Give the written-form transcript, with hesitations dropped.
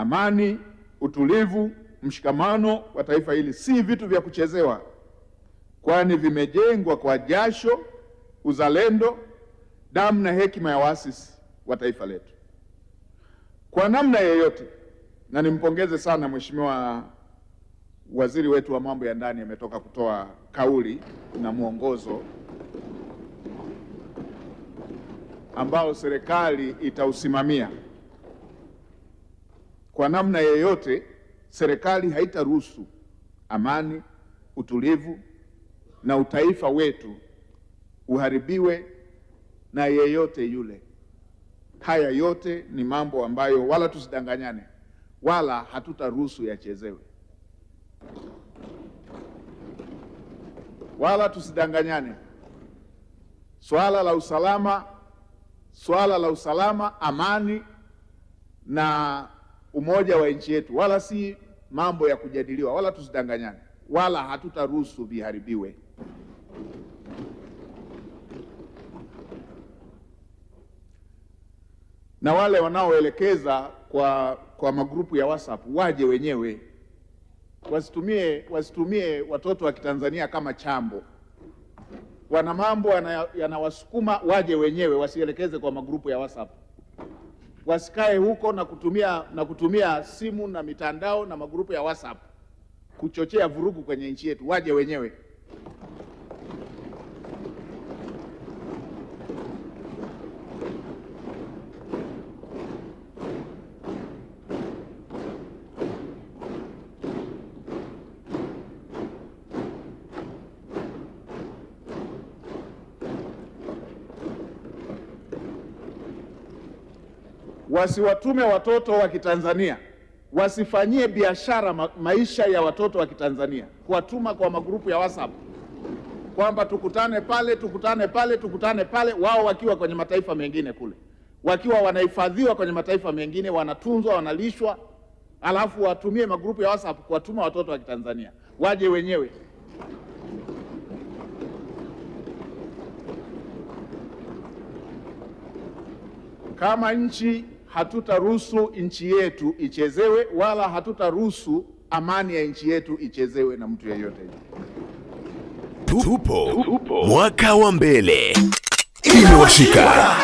Amani, utulivu, mshikamano wa taifa hili si vitu vya kuchezewa, kwani vimejengwa kwa jasho, uzalendo, damu na hekima ya waasisi wa taifa letu. Kwa namna yoyote, na nimpongeze sana Mheshimiwa Waziri wetu wa mambo ya ndani, ametoka kutoa kauli na mwongozo ambao serikali itausimamia. Kwa namna yoyote, serikali haitaruhusu amani, utulivu na utaifa wetu uharibiwe na yeyote yule. Haya yote ni mambo ambayo wala tusidanganyane, wala hatutaruhusu yachezewe. Wala tusidanganyane. Swala la usalama, amani na umoja wa nchi yetu wala si mambo ya kujadiliwa, wala tusidanganyane, wala hatutaruhusu viharibiwe. Na wale wanaoelekeza kwa magrupu ya WhatsApp waje wenyewe, wasitumie watoto wa Kitanzania kama chambo. Wana mambo yanawasukuma, waje wenyewe, wasielekeze kwa magrupu ya WhatsApp. Wasikae huko na kutumia simu na mitandao na magrupu ya WhatsApp kuchochea vurugu kwenye nchi yetu. Waje wenyewe. Wasiwatume watoto wa Kitanzania, wasifanyie biashara maisha ya watoto wa Kitanzania, kuwatuma kwa magrupu ya WhatsApp kwamba tukutane pale, wao wakiwa kwenye mataifa mengine kule, wakiwa wanahifadhiwa kwenye mataifa mengine, wanatunzwa, wanalishwa, alafu watumie magrupu ya WhatsApp kuwatuma watoto wa Kitanzania. Waje wenyewe. Kama nchi hatutaruhusu nchi yetu ichezewe, wala hatutaruhusu amani ya nchi yetu ichezewe na mtu yeyote. Tupo mwaka wa mbele. Imewashika.